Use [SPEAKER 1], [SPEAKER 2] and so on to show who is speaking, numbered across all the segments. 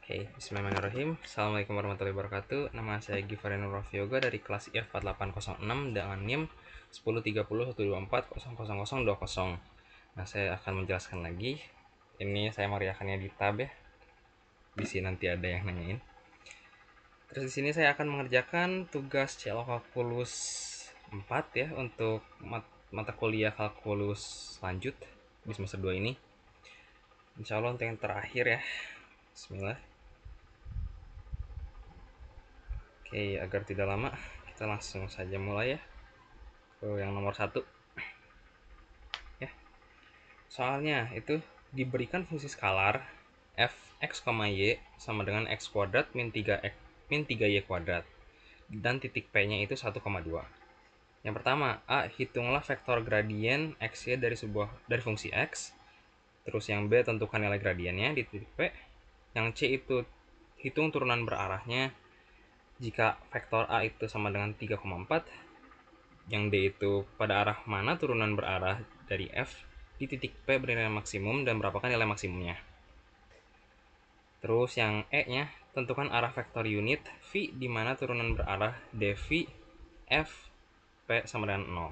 [SPEAKER 1] Bismillahirrahmanirrahim. Assalamualaikum warahmatullahi wabarakatuh. Nama saya Givarin Nurafyoga dari kelas I4806 dengan NIM 103012400020. Nah, saya akan menjelaskan lagi. Ini saya meriakannya di tab ya. Di sini nanti ada yang nanyain. Terus di sini saya akan mengerjakan tugas CLO Kalkulus 4 ya untuk mata kuliah kalkulus lanjut di semester 2 ini. Insya Allah untuk yang terakhir ya. Bismillah. Oke, agar tidak lama, kita langsung saja mulai ya ke yang nomor 1 ya. Soalnya itu diberikan fungsi skalar f(x, y) sama dengan x kuadrat min 3y kuadrat dan titik p nya itu 1,2. Yang pertama, a, hitunglah vektor gradien x y dari fungsi x. Terus yang b, tentukan nilai gradiennya di titik p. Yang c itu hitung turunan berarahnya jika vektor a itu sama dengan 3,4. Yang D itu pada arah mana turunan berarah dari F di titik P bernilai maksimum dan berapakah nilai maksimumnya. Terus yang E nya, tentukan arah vektor unit V di mana turunan berarah dV F P sama dengan 0.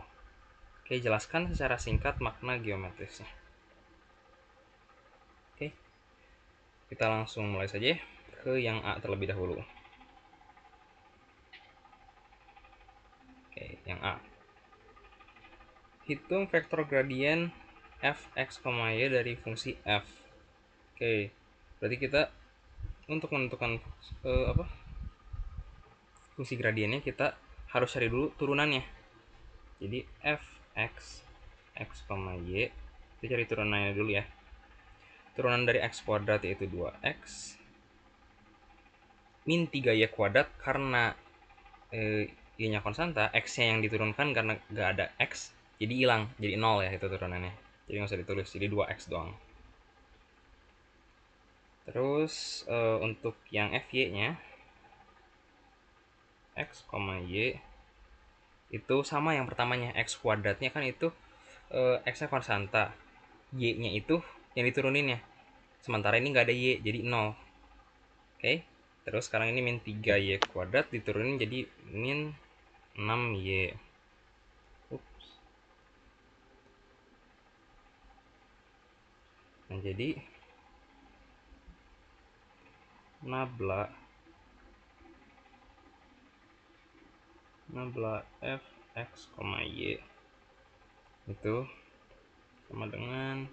[SPEAKER 1] Oke, jelaskan secara singkat makna geometrisnya. Oke, kita langsung mulai saja ke yang A terlebih dahulu. Oke, yang A. Hitung vektor gradien f(x, y) dari fungsi f. Oke, berarti kita untuk menentukan fungsi gradiennya kita harus cari dulu turunannya. Jadi f(x, y) kita cari turunannya dulu ya. Turunan dari x kuadrat yaitu 2x min 3y kuadrat karena y-nya konstanta, x-nya yang diturunkan karena gak ada x, jadi hilang, jadi 0 ya itu turunannya. Jadi nggak usah ditulis, jadi 2x doang. Terus untuk yang fy-nya x, y itu sama yang pertamanya, x kuadratnya kan itu x-nya konstanta, y-nya itu yang dituruninnya. Sementara ini nggak ada y, jadi 0. Oke, terus sekarang ini min 3y kuadrat diturunin jadi min 6y. Nah, jadi nabla f(x, y) itu sama dengan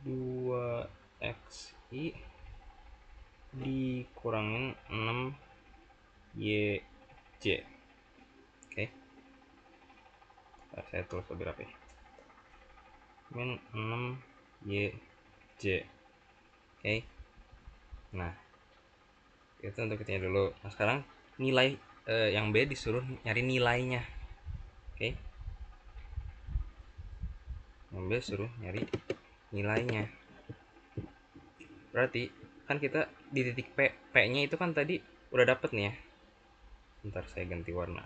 [SPEAKER 1] 2xi dikurangin 6yj. Oke, saya tulis lebih rapi, min 6yj. Oke, nah itu untuk kitanya dulu. Nah, sekarang nilai yang B disuruh nyari nilainya. Oke, yang B suruh nyari nilainya. Berarti kan kita di titik P, P-nya itu kan tadi udah dapet nih ya. Bentar saya ganti warna.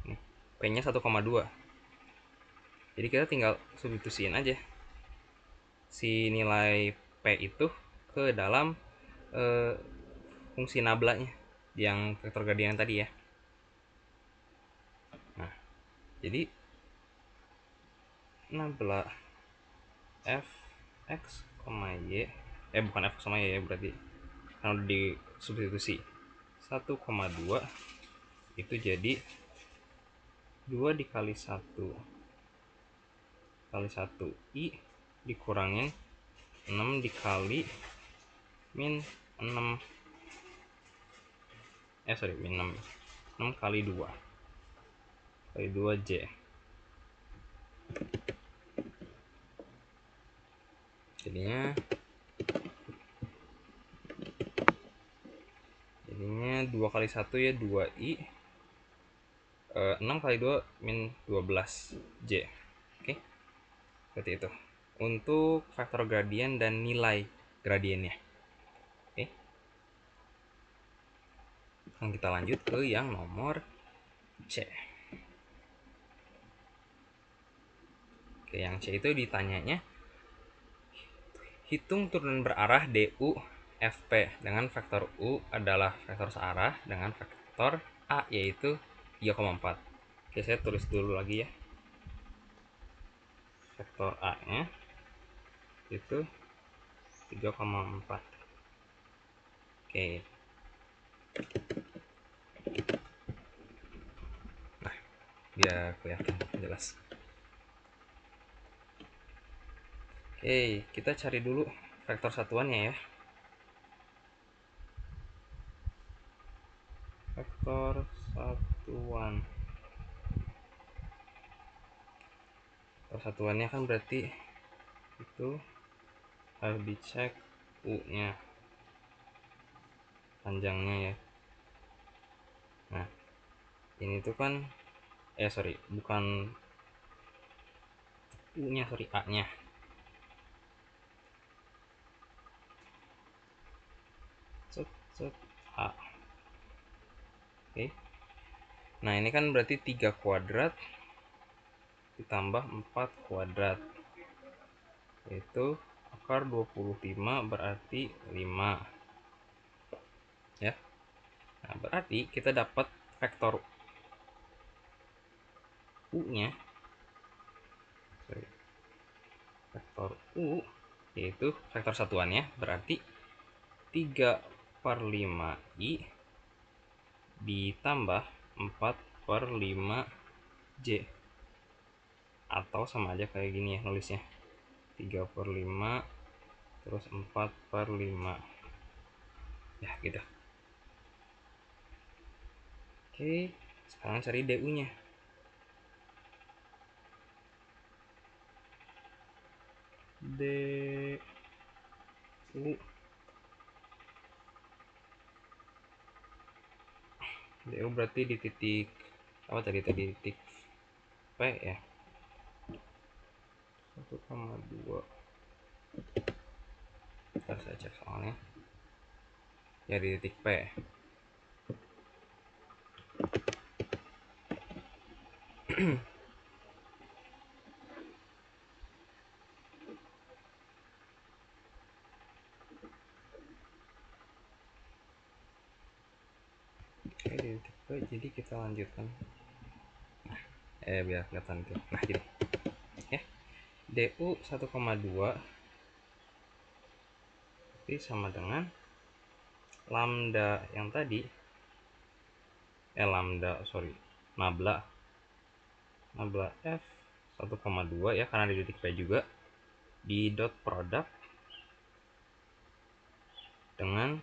[SPEAKER 1] Nih, P-nya 1,2. Jadi kita tinggal substitusiin aja si nilai P itu ke dalam fungsi nablanya yang vektor gradien tadi ya. Nah, jadi nabla f(x, y) bukan f(x, y) ya, berarti kalau disubstitusi 1,2 itu jadi 2 dikali 1 kali 1 i dikurangin 6 dikali min 6 min 6 kali 2 j. Jadinya 2 kali 1 ya 2i, 6 kali 2 min 12 j. Oke, seperti itu untuk vektor gradien dan nilai gradiennya. Oke, sekarang kita lanjut ke yang nomor C. Oke, yang C itu ditanyanya Hitung turunan berarah DU FP dengan vektor U adalah vektor searah dengan vektor A yaitu 3,4. Oke, saya tulis dulu lagi ya. Vektor A-nya itu 3,4. Oke. Nah, biar kelihatan jelas. Oke, kita cari dulu vektor satuannya ya. Vektor satuan. Vektor satuannya kan berarti itu harus dicek U-nya, panjangnya ya. Nah, ini tuh kan bukan U-nya, A-nya. A. Oke. Nah, ini kan berarti 3 kuadrat ditambah 4 kuadrat. Itu akar 25 berarti 5. Ya. Nah, berarti kita dapat vektor U-nya. Vektor U yaitu vektor satuannya berarti 3/5i ditambah 4/5j, atau sama aja kayak gini ya nulisnya, 3/5 terus 4/5 ya gitu. Oke, sekarang cari DU nya. DU berarti di titik apa tadi titik P ya, 1,2. Ntar saya cek soalnya ya, di titik P. Oke, di titik P. Jadi kita lanjutkan biar kelihatan tuh. Nah gini ya, DU 1,2 itu sama dengan lambda yang tadi, nabla F 1,2 ya, karena di titik P juga, di dot product dengan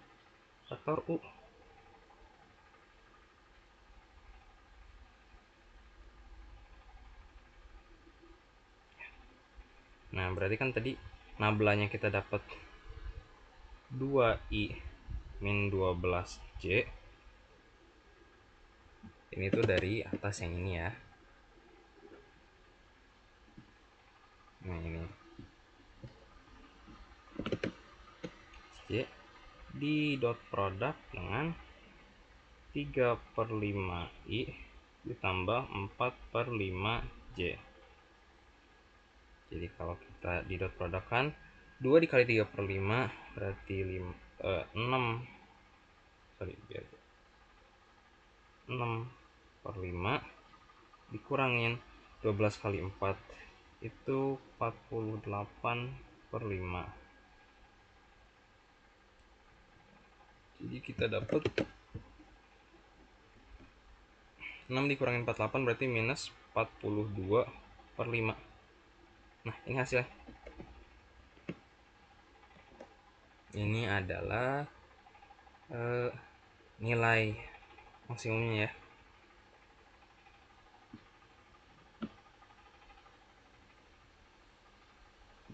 [SPEAKER 1] vektor U. Nah, berarti kan tadi nablanya kita dapat 2i min 12j. Ini tuh dari atas yang ini ya. Nah, ini J di dot product dengan 3/5i ditambah 4/5j. Jadi kalau kita di dot product kan 2 dikali 3/5 berarti 6 6/5 dikurangin 12 kali 4 itu 48/5. Jadi kita dapat 6 dikurangin 48 berarti minus 42/5. Nah, ini hasilnya. Ini adalah nilai maksimumnya ya.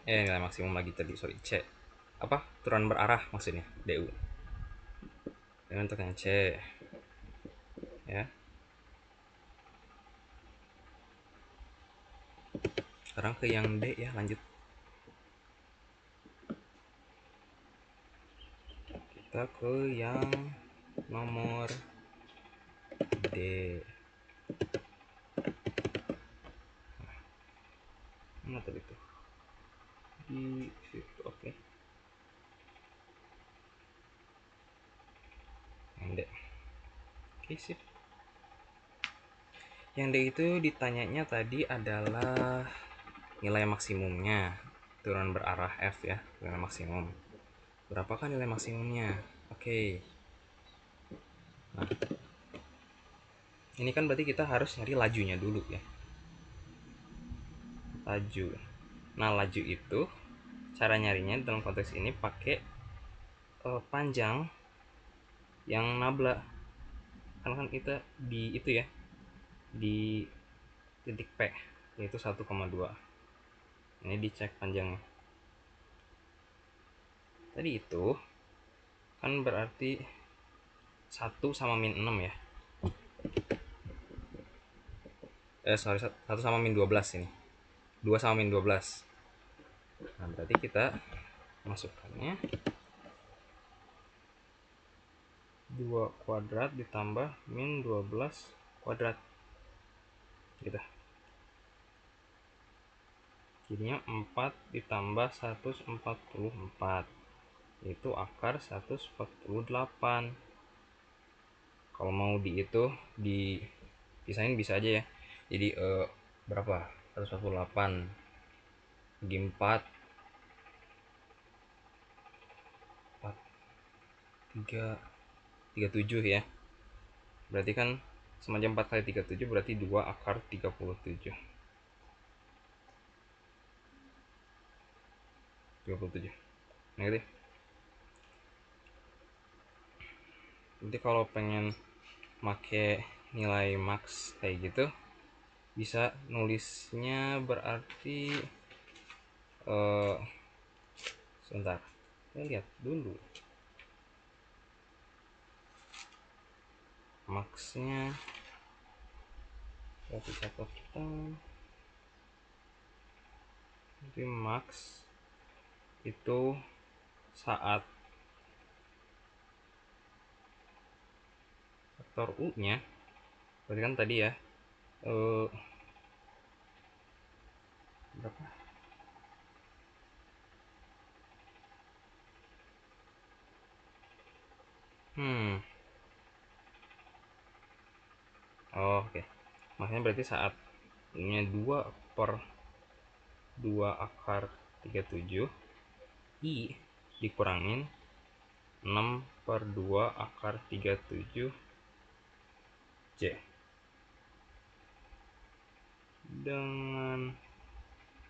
[SPEAKER 1] Nilai maksimum lagi tadi, C. Apa? Turunan berarah maksudnya, DU. Ini untuk yang C. Ya. Sekarang ke yang D ya, lanjut. Kita ke yang nomor D. Mana tadi tuh? Di situ, oke. Oke, sip. Yang D itu ditanyanya tadi adalah nilai maksimumnya turunan berarah F ya, nilai maksimum. Berapakah nilai maksimumnya? Oke. Nah, ini kan berarti kita harus nyari lajunya dulu ya. Laju. Nah, laju itu cara nyarinya dalam konteks ini pakai panjang yang nabla. Karena kan kita di itu ya, di titik P yaitu 1,2. Ini dicek panjangnya. Tadi itu kan berarti 1 sama min 6 ya. Sorry, 1 sama min 12 ini. 2 sama min 12. Nah, berarti kita masukkannya 2 kuadrat ditambah min 12 kuadrat. Gitu. Jadinya 4 ditambah 144. Itu akar 148. Kalau mau di itu dipisahin bisa aja ya. Jadi berapa? 148 bagi 4 37 ya. Berarti kan semacam 4 kali 37 berarti 2 akar 37. 37. Nah gitu. Jadi kalau pengen make nilai max kayak gitu bisa nulisnya berarti sebentar. Saya lihat dulu. Maxnya berarti catatan. Jadi max itu saat faktor U nya berarti kan tadi ya berapa? Oh, oke. Maksudnya berarti saat nya 2 per 2 akar 37 I dikurangin 6 per 2 akar 37 J dengan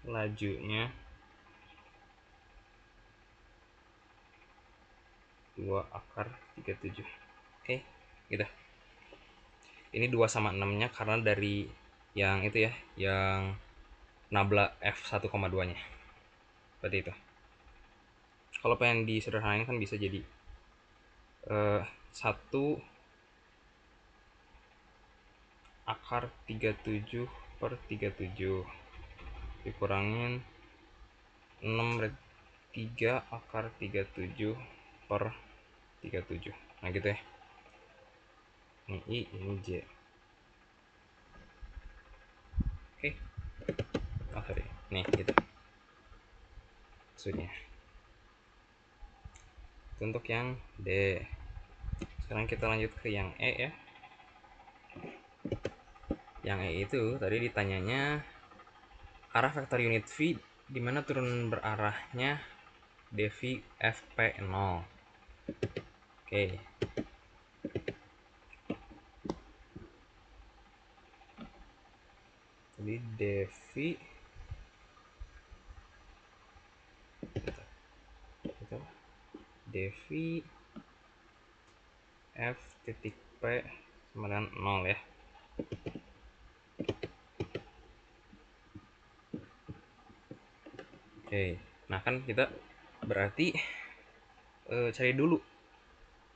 [SPEAKER 1] lajunya 2 akar 37. Oke, gitu. Ini 2 sama 6 nya karena dari yang itu ya, yang nabla F 1,2 nya. Seperti itu. Kalau pengen disederhanain kan bisa jadi 1 akar 37 per 37 dikurangin 6 3 akar 37 per 37. Nah gitu ya. Ini I, ini J. Oke. Oh sorry. Nih gitu maksudnya. Itu untuk yang D. Sekarang kita lanjut ke yang E ya. Yang E itu tadi ditanyanya arah vektor unit V dimana turun berarahnya dV FP0. Oke. Jadi dV dV F titik P sama dengan 0 ya. Oke, nah kan kita berarti cari dulu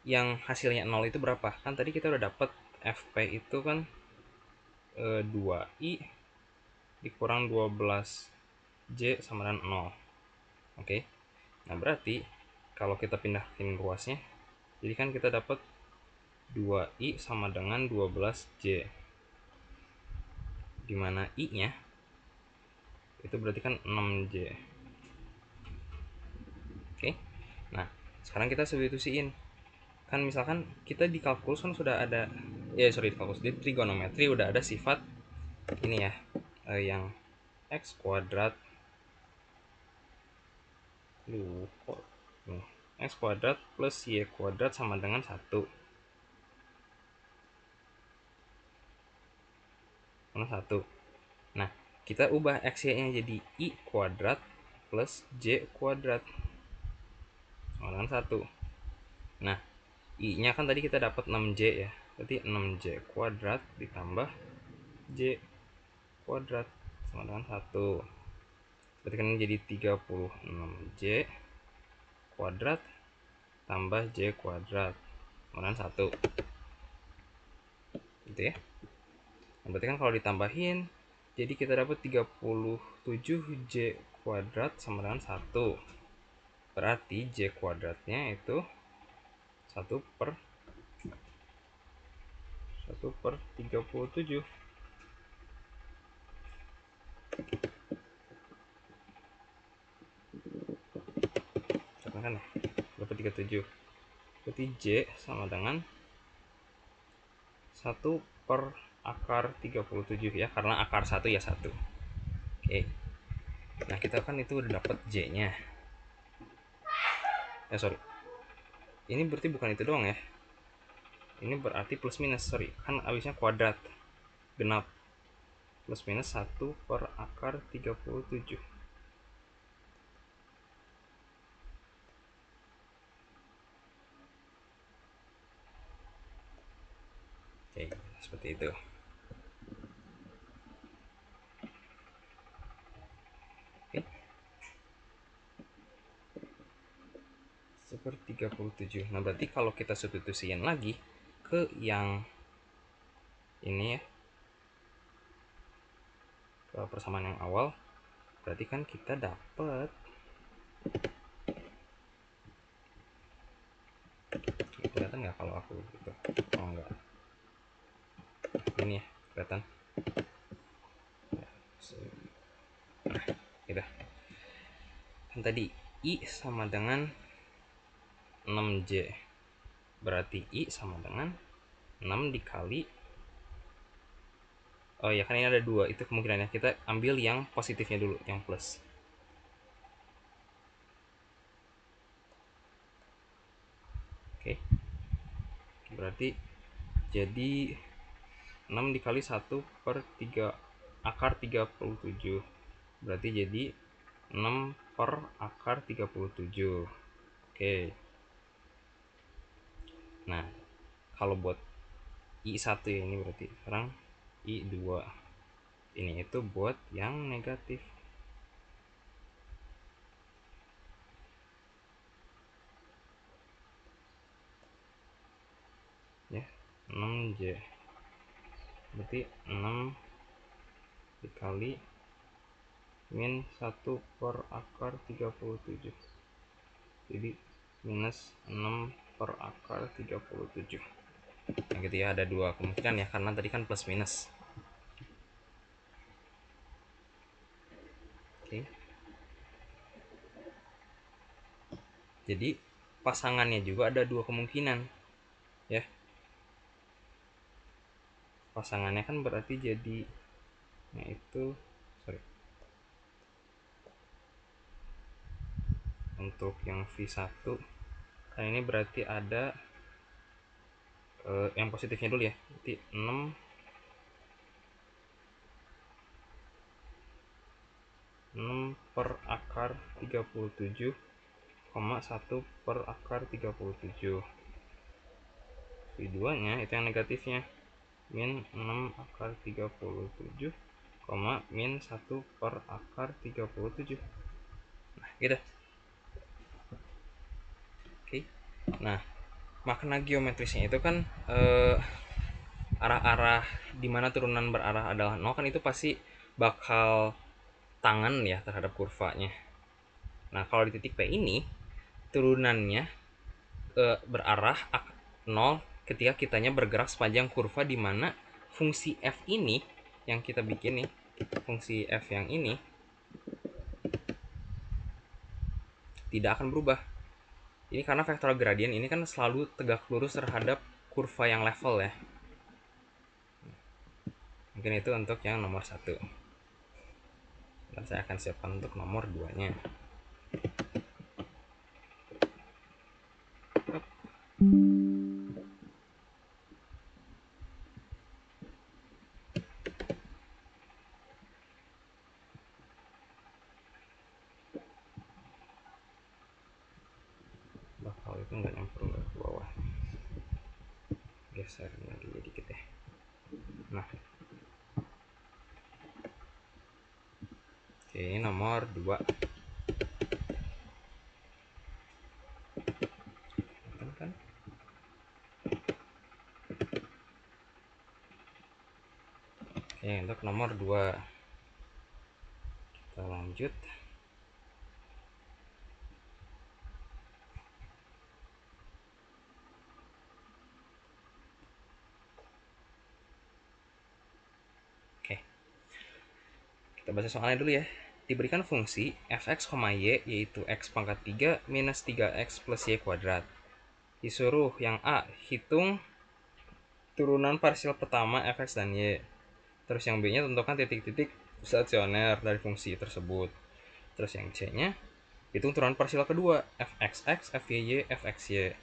[SPEAKER 1] yang hasilnya 0 itu berapa. Kan tadi kita udah dapat FP itu kan 2I dikurang 12J sama dengan 0. Oke, nah berarti kalau kita pindahin ruasnya, jadi kan kita dapat 2I sama dengan 12J, dimana I nya itu berarti kan 6J. Oke, nah sekarang kita substitusiin. Kan misalkan kita di kalkulus kan sudah ada sorry, fokus di trigonometri udah ada sifat ini ya, yang x kuadrat x kuadrat plus y kuadrat sama dengan 1. Nah, kita ubah x y nya jadi i kuadrat plus j kuadrat sama dengan 1. Nah, i nya kan tadi kita dapat 6j ya, berarti 6j kuadrat ditambah j kuadrat sama dengan 1. Berarti kan jadi 36j kuadrat tambah j kuadrat sama dengan 1. Gitu ya. Nah, berarti kan kalau ditambahin jadi kita dapat 37j kuadrat sama dengan 1. Berarti j kuadratnya itu 1/37. Kan ya, dapat 37. Berarti j sama dengan 1/37 ya, karena akar 1 ya 1. Oke. Nah, kita kan itu udah dapat j-nya. Sorry. Ini berarti bukan itu doang ya. Ini berarti plus minus, sorry. Kan abisnya kuadrat. Genap. Plus minus 1/37. Oke, seperti itu. Oke. 1/37. Nah, berarti kalau kita substitusiin lagi ke yang ini ya, ke persamaan yang awal, berarti kan kita dapat kelihatan nggak kalau aku gitu? Oh enggak, ini ya kelihatan. Nah, gitu kan tadi i sama dengan 6j, berarti i sama dengan 6 dikali, oh ya kan ini ada 2, itu kemungkinannya kita ambil yang positifnya dulu, yang plus. Oke, berarti jadi 6 dikali 1/3 akar 37, berarti jadi 6/37. Oke. Nah, kalau buat i1 ya, ini berarti sekarang i2 ini itu buat yang negatif ya, 6j berarti 6 dikali min 1/37, jadi minus 6/37. Nah gitu ya, ada 2 kemungkinan ya, karena tadi kan plus minus. Oke. Jadi pasangannya juga ada 2 kemungkinan ya. Pasangannya kan berarti jadi, nah itu sorry, untuk yang V1 kan ini berarti ada yang positifnya dulu ya, berarti 6 per akar 37, 1/37. V2 nya itu yang negatifnya, min 6/37, min 1/37. Nah gitu. Oke. Nah, makna geometrisnya itu kan arah-arah dimana turunan berarah adalah 0 kan, itu pasti bakal tangan ya terhadap kurvanya. Nah, kalau di titik P ini turunannya berarah 0 ketika kitanya bergerak sepanjang kurva, di mana fungsi f ini yang kita bikin nih, fungsi f yang ini tidak akan berubah. Ini karena vektor gradien ini kan selalu tegak lurus terhadap kurva yang level ya. Mungkin itu untuk yang nomor 1. Dan saya akan siapkan untuk nomor 2-nya. Bakal itu nggak nyamper ke bawah. Geser lagi dikit ya. Nah, oke, ini nomor 2. Kan? Oke, untuk nomor 2 kita lanjut. Oke, kita baca soalnya dulu ya. Diberikan fungsi fx, y yaitu x pangkat 3 minus 3x plus y kuadrat. Disuruh yang A hitung turunan parsial pertama fx dan y. Terus yang B nya tentukan titik-titik stasioner dari fungsi tersebut. Terus yang C nya hitung turunan parsial kedua fxx, fyy, fxy.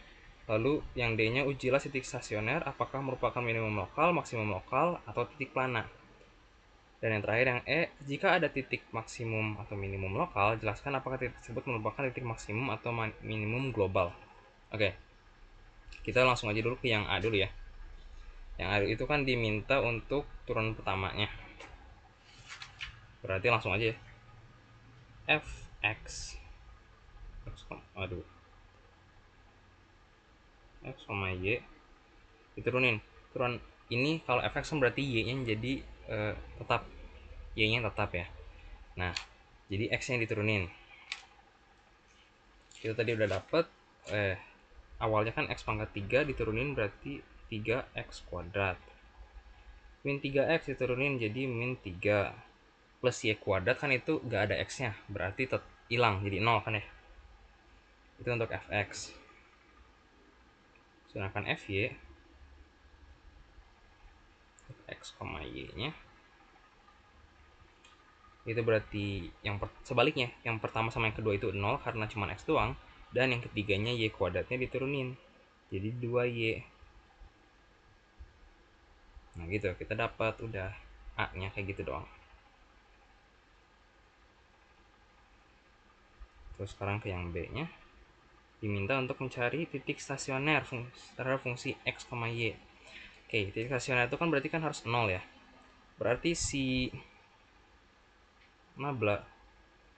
[SPEAKER 1] Lalu yang D nya ujilah titik stasioner apakah merupakan minimum lokal, maksimum lokal, atau titik plana. Dan yang terakhir yang E, jika ada titik maksimum atau minimum lokal, jelaskan apakah titik tersebut merupakan titik maksimum atau minimum global. Oke, kita langsung aja dulu ke yang A dulu ya. Yang A itu kan diminta untuk turunan pertamanya. Berarti langsung aja ya. Fx X, Y diturunin. Turun ini kalau fx kan berarti y-nya jadi tetap, y-nya tetap ya. Nah, jadi x-nya diturunin. Kita tadi udah dapet awalnya kan x pangkat 3 diturunin berarti 3x kuadrat. Min 3x diturunin jadi min 3 plus y kuadrat kan itu gak ada x-nya, berarti hilang jadi 0 kan ya. Itu untuk fx. Sedangkan fy x, y-nya itu berarti yang sebaliknya, yang pertama sama yang kedua itu 0 karena cuma x doang, dan yang ketiganya y kuadratnya diturunin jadi 2y. Nah gitu, kita dapat udah a nya kayak gitu doang. Terus sekarang ke yang b nya, diminta untuk mencari titik stasioner terhadap fungsi x, y. Oke, titik stasioner itu kan berarti kan harus 0 ya, berarti si nabla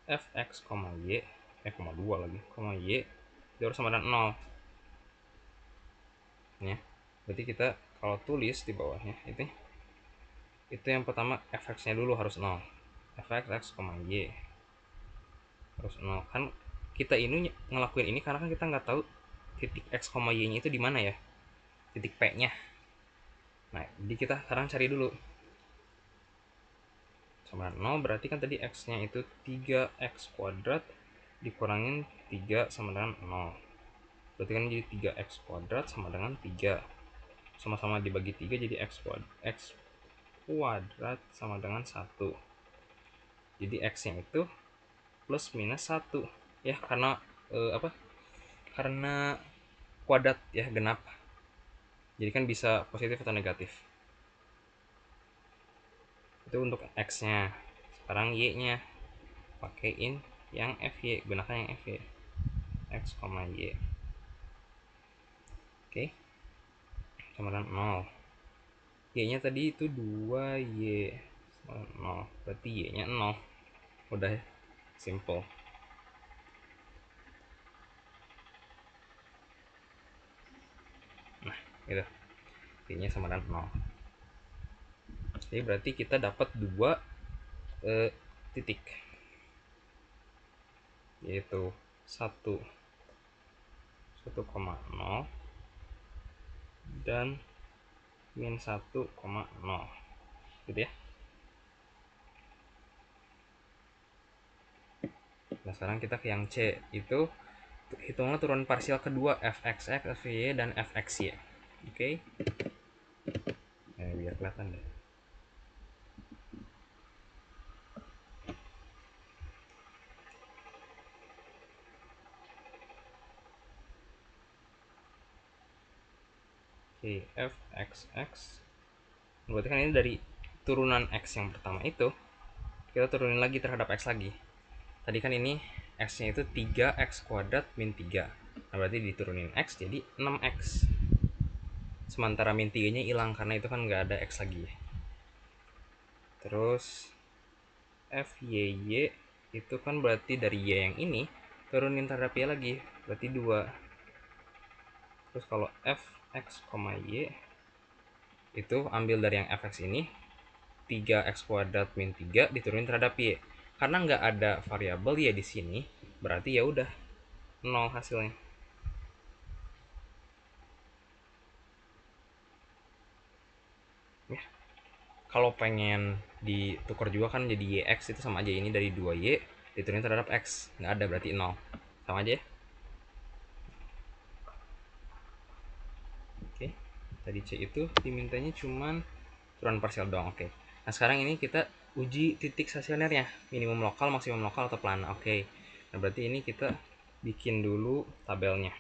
[SPEAKER 1] fx, y 2 lagi, y itu harus sama dengan 0 ya. Berarti kita kalau tulis di bawahnya itu yang pertama fx nya dulu harus 0, fx x, y harus 0. Kan kita ini ngelakuin ini karena kan kita nggak tahu titik x, y nya itu di mana ya, titik p nya. Nah, jadi kita sekarang cari dulu. Sama 0 berarti kan tadi x nya itu 3x kuadrat dikurangin 3 sama dengan 0. Berarti kan jadi 3x kuadrat sama dengan 3. Sama-sama dibagi 3 jadi x kuadrat sama dengan 1. Jadi x nya itu plus minus 1 ya, karena karena kuadrat ya, genap. Jadi kan bisa positif atau negatif. Itu untuk x nya. Sekarang y nya pakaiin yang fy, gunakan yang fy x, y. Oke, sama dengan 0. Y nya tadi itu 2y sama 0, berarti y nya 0. Udah ya, simple. Nah gitu, y nya sama dengan 0. Jadi berarti kita dapat 2 titik, yaitu 1,0 dan min 1,0 gitu ya. Nah sekarang kita ke yang C, itu hitunglah turunan parsial kedua fxx, fy, dan fxy. Oke, biar kelihatan deh. Oke, fxx berarti kan ini dari turunan x yang pertama itu kita turunin lagi terhadap x lagi. Tadi kan ini x nya itu 3x kuadrat min 3, nah berarti diturunin x jadi 6x, sementara min 3 nya hilang karena itu kan nggak ada x lagi. Terus fyy itu kan berarti dari y yang ini turunin terhadap y lagi, berarti 2. Terus kalau fx, y itu ambil dari yang fx ini 3x kuadrat min 3 diturunin terhadap y. Karena nggak ada variabel y di sini, berarti ya udah 0 hasilnya. Ya, kalau pengen ditukar juga kan jadi yx itu sama aja, ini dari 2y diturunin terhadap x, nggak ada berarti 0, sama aja ya. Oke, tadi C itu dimintanya cuman turunan parsial doang. Oke, nah sekarang ini kita uji titik stasionernya, minimum lokal, maksimum lokal, atau plana. Oke, nah berarti ini kita bikin dulu tabelnya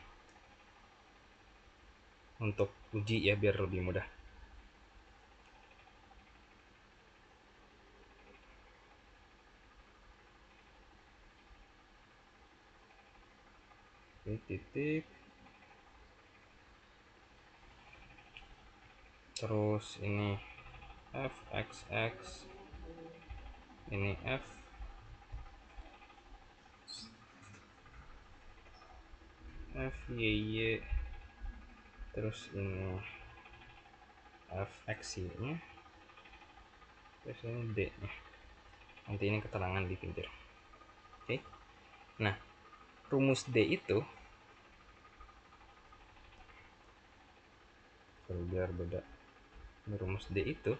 [SPEAKER 1] untuk uji ya biar lebih mudah. Oke, titik, terus ini fxx, ini fyy, terus ini fxy nya, terus ini d nya, nanti ini keterangan di pinggir. Oke, nah rumus d itu biar beda, rumus d itu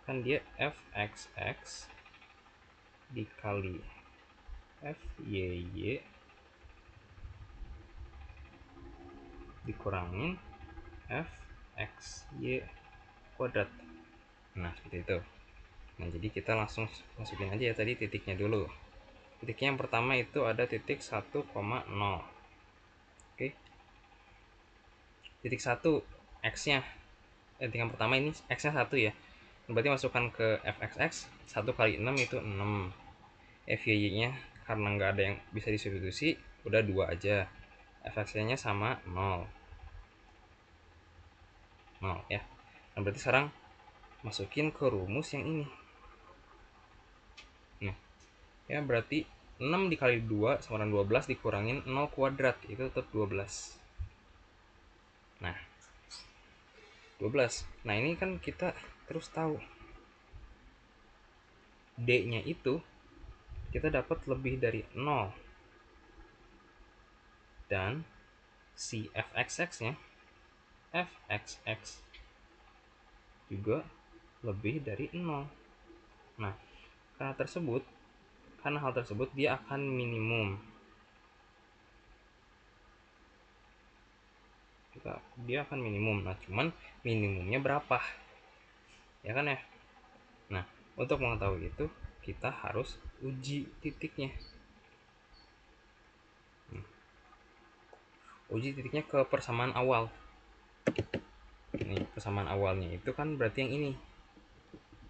[SPEAKER 1] kan dia fxx dikali fyy dikurangin fxy kuadrat. Nah seperti itu. Nah jadi kita langsung masukin aja ya tadi titiknya dulu. Titiknya yang pertama itu ada titik 1,0. Oke, titik 1 x nya, titik yang pertama ini x nya 1 ya, berarti masukkan ke fxx 1 kali 6 itu 6. fyy nya karena nggak ada yang bisa disubstitusi udah 2 aja, fxy nya sama 0 ya. Nah berarti sekarang masukin ke rumus yang ini. Nah ya berarti 6 dikali 2 sama dengan 12 dikurangin 0 kuadrat itu tetap 12. Nah 12, nah ini kan kita terus tahu d nya itu kita dapat lebih dari 0, dan si fxx nya fxx juga lebih dari 0. Nah karena hal tersebut dia akan minimum. Dia akan minimum. Nah cuman minimumnya berapa ya kan ya. Nah untuk mengetahui itu kita harus uji titiknya. Uji titiknya ke persamaan awal. Ini persamaan awalnya itu kan berarti yang ini,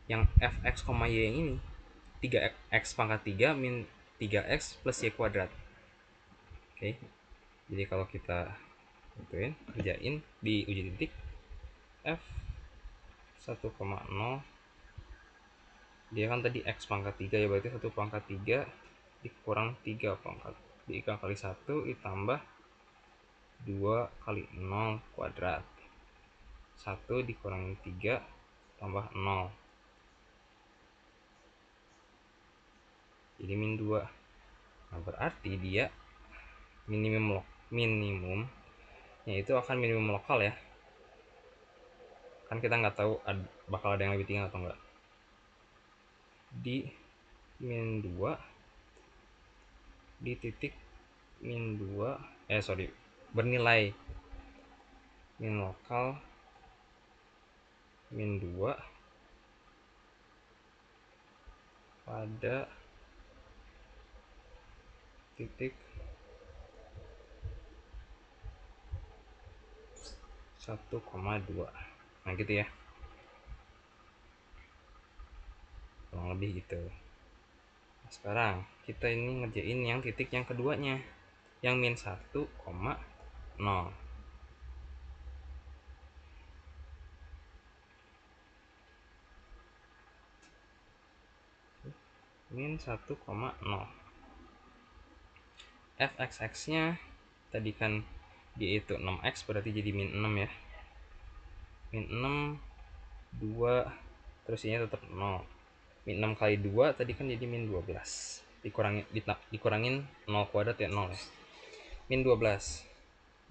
[SPEAKER 1] yang fx, y yang ini 3x pangkat 3 min 3x plus y kuadrat. Oke, jadi kalau kita kerjain di uji titik f 1,0, dia kan tadi x pangkat 3 ya, berarti 1 pangkat 3 dikurang 3 pangkat 3 kali 1 ditambah 2 kali 0 kuadrat, 1 dikurangi 3 tambah 0 jadi min 2. Nah berarti dia minimum itu akan minimum lokal ya, kan kita nggak tahu bakal ada yang lebih tinggi atau enggak. Di min 2 di titik min 2 bernilai min lokal min 2 pada titik 1,2. Nah gitu ya, kurang lebih gitu. Nah, sekarang kita ini ngerjain yang titik yang keduanya, yang min 1,0. Min 1,0. Fxx nya tadi kan dia itu 6x, berarti jadi min 6 ya. Min 6, 2, terus ini tetap 0. Min 6 kali 2 tadi kan jadi min 12. Dikurangin 0 kuadrat ya, 0 ya. Min 12.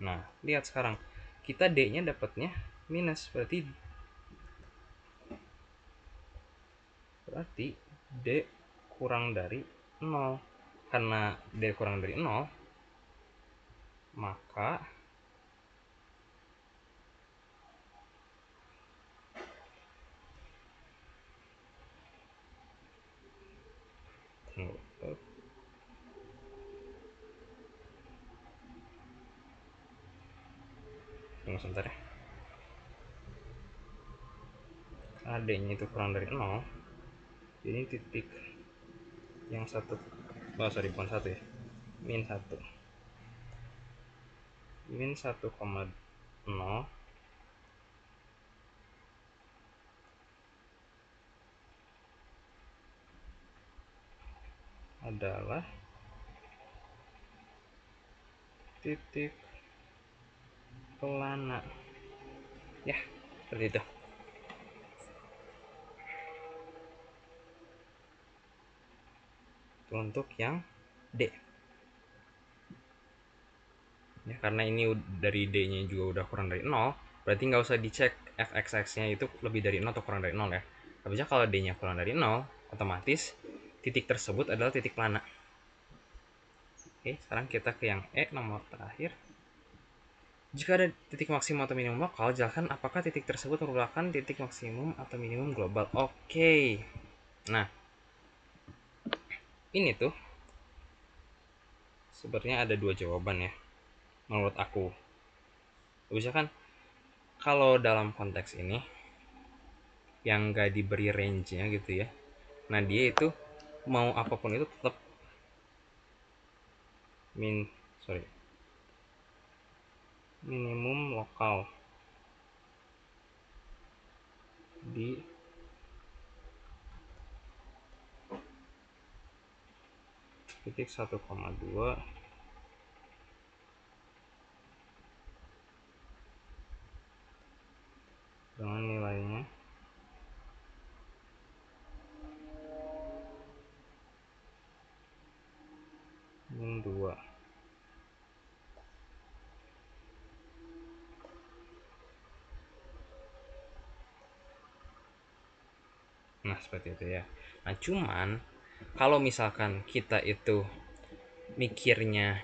[SPEAKER 1] Nah, lihat sekarang. Kita D-nya dapatnya minus, berarti D kurang dari 0. Karena D kurang dari 0, maka tunggu sebentar ya. Karena D-nya itu kurang dari 0, jadi titik yang satu, bukan satu ya, min 1. Min 1,0 adalah titik pelana ya, seperti itu. Untuk yang D ya, karena ini dari D-nya juga udah kurang dari 0, berarti nggak usah dicek fxx-nya itu lebih dari 0 atau kurang dari 0 ya. Habisnya kalau D-nya kurang dari 0, otomatis titik tersebut adalah titik pelana. Oke, sekarang kita ke yang E, nomor terakhir. Jika ada titik maksimum atau minimum lokal, jelaskan apakah titik tersebut merupakan titik maksimum atau minimum global. Oke. Nah, ini tuh sebenarnya ada dua jawaban ya, menurut aku. Misalkan kalau dalam konteks ini yang gak diberi range-nya gitu ya, nah dia itu mau apapun itu tetap minimum lokal di titik 1,2 dengan nilainya min 2. Nah seperti itu ya. Nah cuman kalau misalkan kita itu mikirnya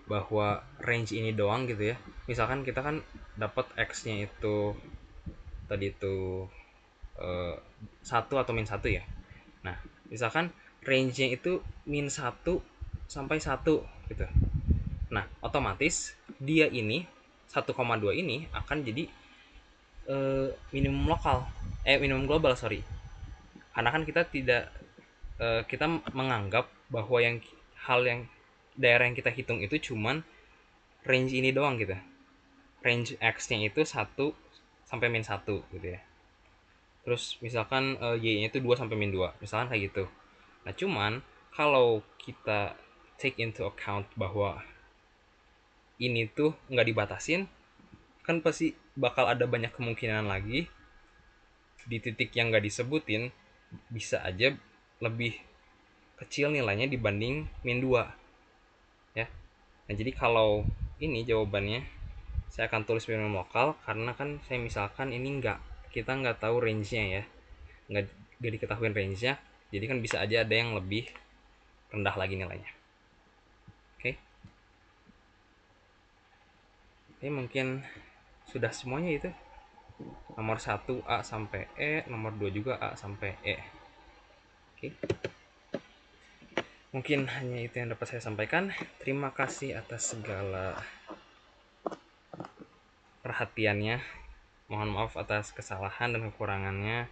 [SPEAKER 1] bahwa range ini doang gitu ya, misalkan kita kan dapat x nya itu tadi itu 1 atau min 1 ya. Nah misalkan range nya itu min 1 sampai 1 gitu. Nah otomatis dia ini 1,2 ini akan jadi minimum lokal, minimum global, sorry. Karena kan kita tidak kita menganggap bahwa yang daerah yang kita hitung itu cuman range ini doang gitu. Range x-nya itu 1 sampai min 1 gitu ya. Terus misalkan y-nya itu 2 sampai min 2. Misalkan kayak gitu. Nah, cuman kalau kita take into account bahwa ini tuh nggak dibatasin, kan pasti bakal ada banyak kemungkinan lagi di titik yang nggak disebutin bisa aja lebih kecil nilainya dibanding min 2 ya. Nah jadi kalau ini jawabannya saya akan tulis minimum lokal karena kan saya misalkan ini kita nggak tahu range-nya ya, nggak diketahui range-nya, jadi kan bisa aja ada yang lebih rendah lagi nilainya. Oke, ini mungkin sudah semuanya itu. Nomor 1 A sampai E, nomor 2 juga A sampai E. Oke. Mungkin hanya itu yang dapat saya sampaikan. Terima kasih atas segala perhatiannya. Mohon maaf atas kesalahan dan kekurangannya.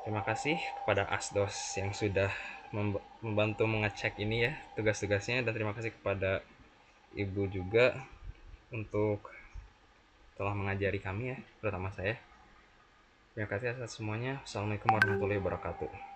[SPEAKER 1] Terima kasih kepada Asdos yang sudah membantu mengecek ini ya tugas-tugasnya, dan terima kasih kepada Ibu juga untuk telah mengajari kami ya, terutama saya. Terima kasih atas semuanya. Assalamualaikum warahmatullahi wabarakatuh.